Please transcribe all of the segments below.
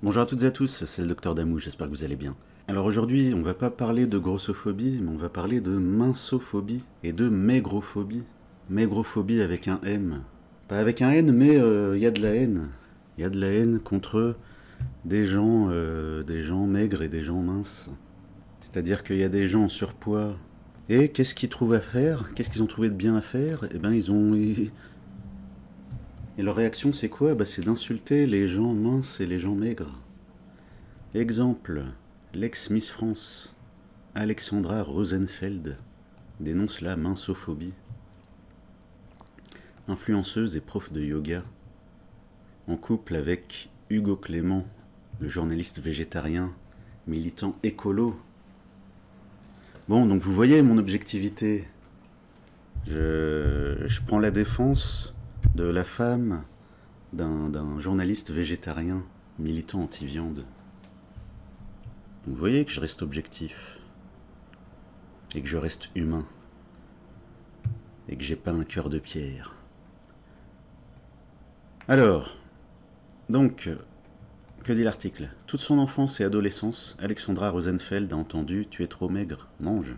Bonjour à toutes et à tous, c'est le docteur Damou, j'espère que vous allez bien. Alors aujourd'hui, on va pas parler de grossophobie, mais on va parler de minceophobie et de maigrophobie. Maigrophobie avec un M. Pas avec un N, mais il y a de la haine. Il y a de la haine contre des gens maigres et des gens minces. C'est-à-dire qu'il y a des gens en surpoids. Et qu'est-ce qu'ils trouvent à faire? Qu'est-ce qu'ils ont trouvé de bien à faire? Eh ben Et leur réaction c'est quoi? Bah c'est d'insulter les gens minces et les gens maigres. Exemple, l'ex-Miss France, Alexandra Rosenfeld, dénonce la minceophobie. Influenceuse et prof de yoga, en couple avec Hugo Clément, le journaliste végétarien, militant écolo. Bon, donc vous voyez mon objectivité. Je prends la défense de la femme d'un journaliste végétarien, militant anti-viande. Donc vous voyez que je reste objectif. Et que je reste humain. Et que j'ai pas un cœur de pierre. Alors, donc, que dit l'article? Toute son enfance et adolescence, Alexandra Rosenfeld a entendu « Tu es trop maigre, mange ».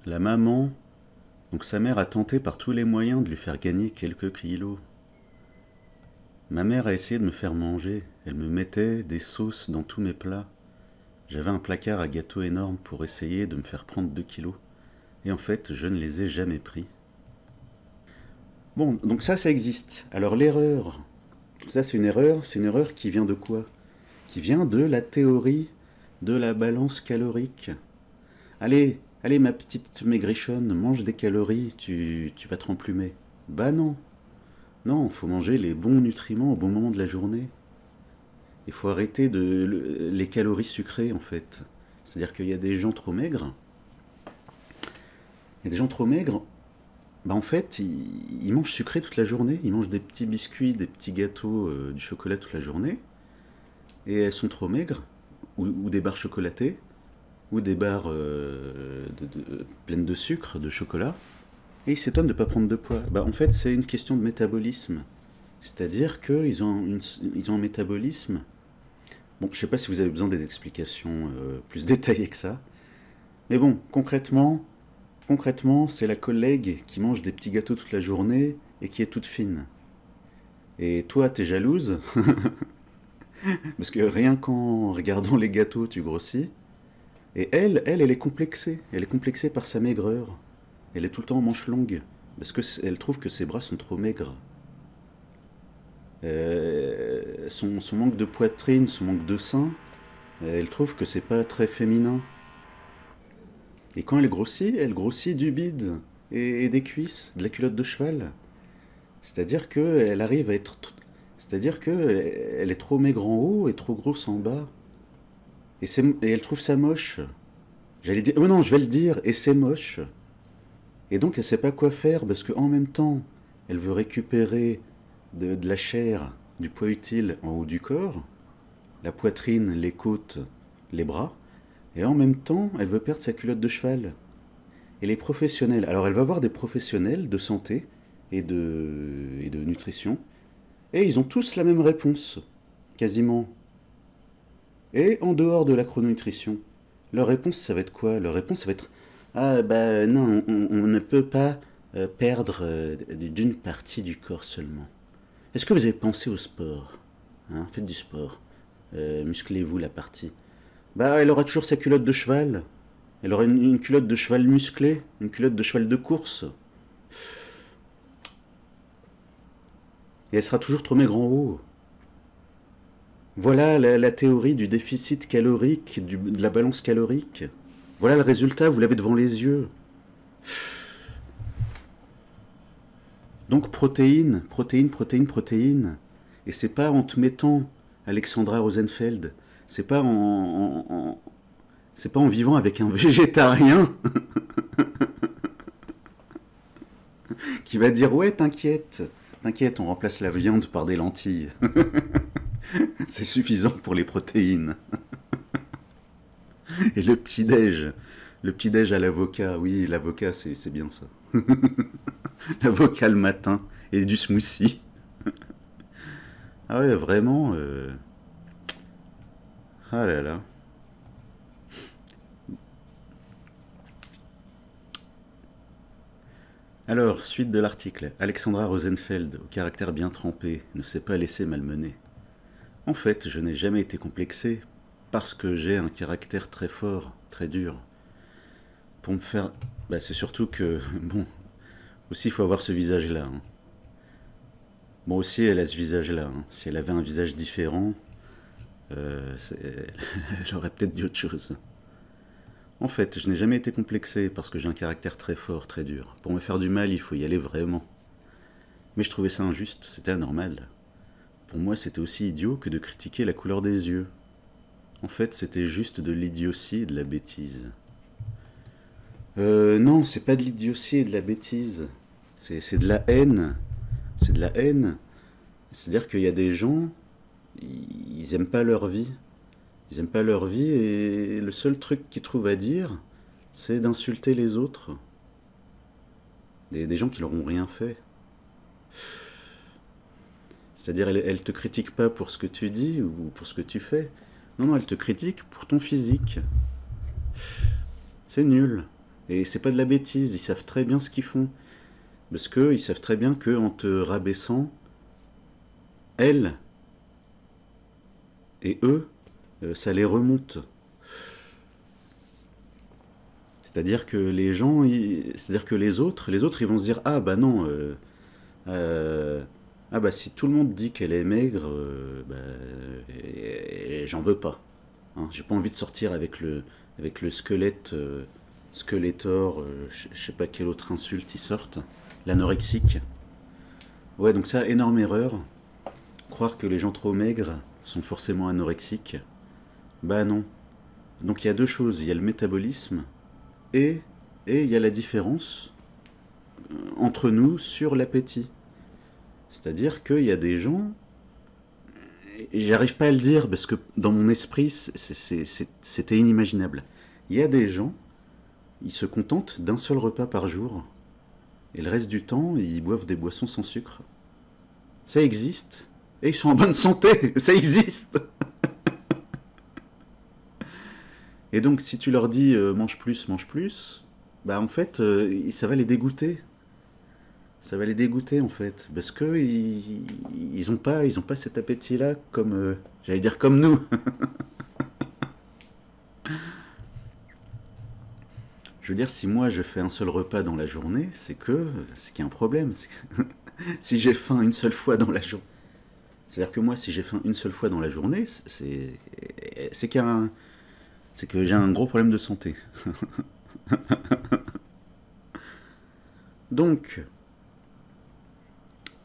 La maman, donc sa mère a tenté par tous les moyens de lui faire gagner quelques kilos. Ma mère a essayé de me faire manger, elle me mettait des sauces dans tous mes plats. J'avais un placard à gâteaux énorme pour essayer de me faire prendre 2 kilos. Et en fait, je ne les ai jamais pris. Bon, donc ça existe. Alors l'erreur, ça c'est une erreur qui vient de quoi? Qui vient de la théorie de la balance calorique. Allez, ma petite maigrichonne, mange des calories, tu vas te remplumer. Bah non. Non, faut manger les bons nutriments au bon moment de la journée. Il faut arrêter les calories sucrées en fait. C'est-à-dire qu'il y a des gens trop maigres. Il y a des gens trop maigres, bah en fait, ils mangent sucré toute la journée. Ils mangent des petits biscuits, des petits gâteaux, du chocolat toute la journée. Et elles sont trop maigres. Ou des barres chocolatées. Ou des barres pleines de sucre, de chocolat. Et ils s'étonnent de ne pas prendre de poids. Bah en fait, c'est une question de métabolisme. C'est-à-dire qu'ils ont un métabolisme. Bon, je ne sais pas si vous avez besoin des explications plus détaillées que ça. Mais bon, concrètement, c'est la collègue qui mange des petits gâteaux toute la journée et qui est toute fine. Et toi, t'es jalouse, parce que rien qu'en regardant les gâteaux, tu grossis. Et elle est complexée. Elle est complexée par sa maigreur. Elle est tout le temps en manches longues, parce qu'elle trouve que ses bras sont trop maigres. Son manque de poitrine, son manque de sein, elle trouve que c'est pas très féminin. Et quand elle grossit du bide et des cuisses, de la culotte de cheval. C'est-à-dire qu'elle arrive à être... C'est-à-dire qu'elle est trop maigre en haut et trop grosse en bas. Et elle trouve ça moche. J'allais dire... Oh non, je vais le dire, et c'est moche. Et donc elle sait pas quoi faire, parce qu'en même temps, elle veut récupérer de la chair, du poids utile en haut du corps, la poitrine, les côtes, les bras, et en même temps, elle veut perdre sa culotte de cheval. Et les professionnels, alors elle va voir des professionnels de santé et de nutrition, et ils ont tous la même réponse, quasiment. Et en dehors de la chrononutrition, leur réponse, ça va être quoi? Leur réponse, ça va être ah bah non, on ne peut pas perdre d'une partie du corps seulement. Est-ce que vous avez pensé au sport? Hein, faites du sport. Musclez-vous la partie. Bah elle aura toujours sa culotte de cheval. Elle aura une culotte de cheval musclée, une culotte de cheval de course. Et elle sera toujours trop maigre en haut. Voilà la théorie du déficit calorique, de la balance calorique. Voilà le résultat, vous l'avez devant les yeux. Donc protéines. Et c'est pas en te mettant Alexandra Rosenfeld, c'est pas c'est pas en vivant avec un végétarien qui va dire ouais t'inquiète, on remplace la viande par des lentilles. C'est suffisant pour les protéines. Et le petit-déj à l'avocat, oui, l'avocat, c'est bien ça. L'avocat le matin et du smoothie. Ah ouais, vraiment. Ah là là. Alors, suite de l'article. Alexandra Rosenfeld, au caractère bien trempé, ne s'est pas laissée malmener. En fait, je n'ai jamais été complexée parce que j'ai un caractère très fort, très dur. Pour me faire... Bah, c'est surtout que... Bon, aussi il faut avoir ce visage-là. Hein. Bon, aussi elle a ce visage-là. Hein. Si elle avait un visage différent, elle aurait peut-être dit autre chose. En fait, je n'ai jamais été complexé parce que j'ai un caractère très fort, très dur. Pour me faire du mal, il faut y aller vraiment. Mais je trouvais ça injuste, c'était anormal. Pour moi, c'était aussi idiot que de critiquer la couleur des yeux. En fait, c'était juste de l'idiotie et de la bêtise. Non, c'est pas de l'idiotie et de la bêtise. C'est de la haine. C'est de la haine. C'est-à-dire qu'il y a des gens, ils aiment pas leur vie. Ils aiment pas leur vie et le seul truc qu'ils trouvent à dire, c'est d'insulter les autres. Des gens qui leur ont rien fait. C'est-à-dire, elle te critique pas pour ce que tu dis ou pour ce que tu fais. Non, non, elle te critique pour ton physique. C'est nul. Et c'est pas de la bêtise, ils savent très bien ce qu'ils font. Parce qu'ils savent très bien qu'en te rabaissant, elle et eux, ça les remonte. C'est-à-dire que les gens, c'est-à-dire que les autres, ils vont se dire ah bah non, euh, ah bah si tout le monde dit qu'elle est maigre, bah, j'en veux pas. Hein. J'ai pas envie de sortir avec le squelette, Skeletor, je sais pas quelle autre insulte ils sortent, l'anorexique. Ouais, donc ça, énorme erreur. Croire que les gens trop maigres sont forcément anorexiques. Bah non. Donc il y a deux choses, il y a le métabolisme et il y a la différence entre nous sur l'appétit. C'est-à-dire qu'il y a des gens, et j'arrive pas à le dire parce que dans mon esprit c'était inimaginable. Il y a des gens, ils se contentent d'un seul repas par jour et le reste du temps ils boivent des boissons sans sucre. Ça existe et ils sont en bonne santé, ça existe. Et donc si tu leur dis mange plus, bah en fait ça va les dégoûter. Ça va les dégoûter en fait, parce que ils ont pas cet appétit-là comme, j'allais dire comme nous. Je veux dire, si moi je fais un seul repas dans la journée, c'est qu'il y a un problème. Si j'ai faim une seule fois dans la journée, c'est-à-dire que moi, si j'ai faim une seule fois dans la journée, c'est qu'il y a c'est que j'ai un gros problème de santé. Donc,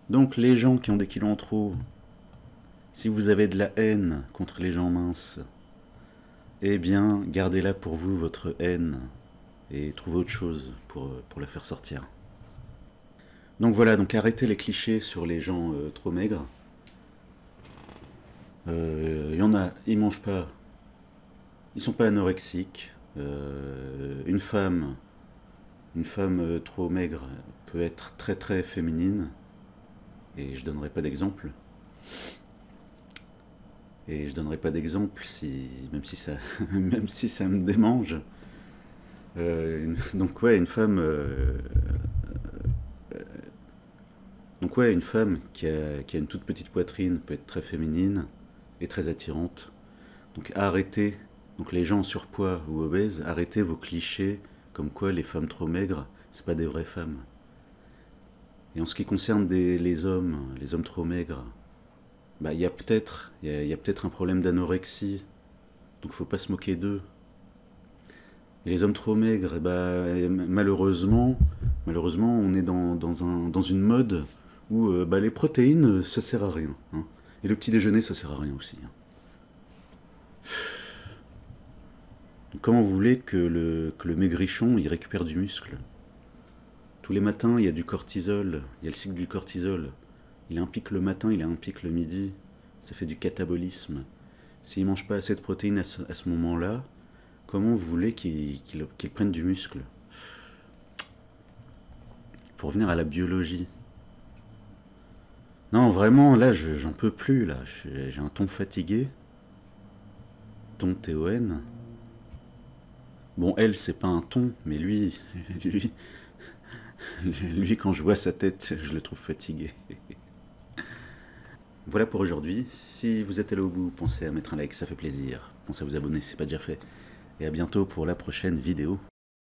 donc les gens qui ont des kilos en trop, si vous avez de la haine contre les gens minces, eh bien, gardez-la pour vous, votre haine, et trouvez autre chose pour la faire sortir. Donc voilà, donc arrêtez les clichés sur les gens trop maigres. Il y en a, ils mangent pas, ils sont pas anorexiques. Une femme trop maigre peut être très très féminine, et je donnerai pas d'exemple. Et je donnerai pas d'exemple si, même si ça, même si ça me démange. Donc ouais, donc ouais, une femme qui a une toute petite poitrine peut être très féminine et très attirante. Donc arrêtez, donc les gens en surpoids ou obèses, arrêtez vos clichés comme quoi les femmes trop maigres, c'est pas des vraies femmes. Et en ce qui concerne les hommes trop maigres, bah il y a peut-être un problème d'anorexie, donc faut pas se moquer d'eux. Et les hommes trop maigres, eh bah, malheureusement, on est dans une mode où bah, les protéines, ça sert à rien. Hein. Et le petit déjeuner, ça sert à rien aussi. Hein. Donc, comment vous voulez que le maigrichon il récupère du muscle? Tous les matins, il y a du cortisol, il y a le cycle du cortisol. Il a un pic le matin, il a un pic le midi. Ça fait du catabolisme. S'il ne mange pas assez de protéines à ce moment-là, comment vous voulez qu'il prenne du muscle? Faut revenir à la biologie. Non, vraiment, là, j'en peux plus, là. J'ai un ton fatigué. Ton T-O-N. Bon, elle, c'est pas un ton, mais lui, lui, lui, quand je vois sa tête, je le trouve fatigué. Voilà pour aujourd'hui. Si vous êtes allé au bout, pensez à mettre un like, ça fait plaisir. Pensez à vous abonner si ce n'est pas déjà fait. Et à bientôt pour la prochaine vidéo.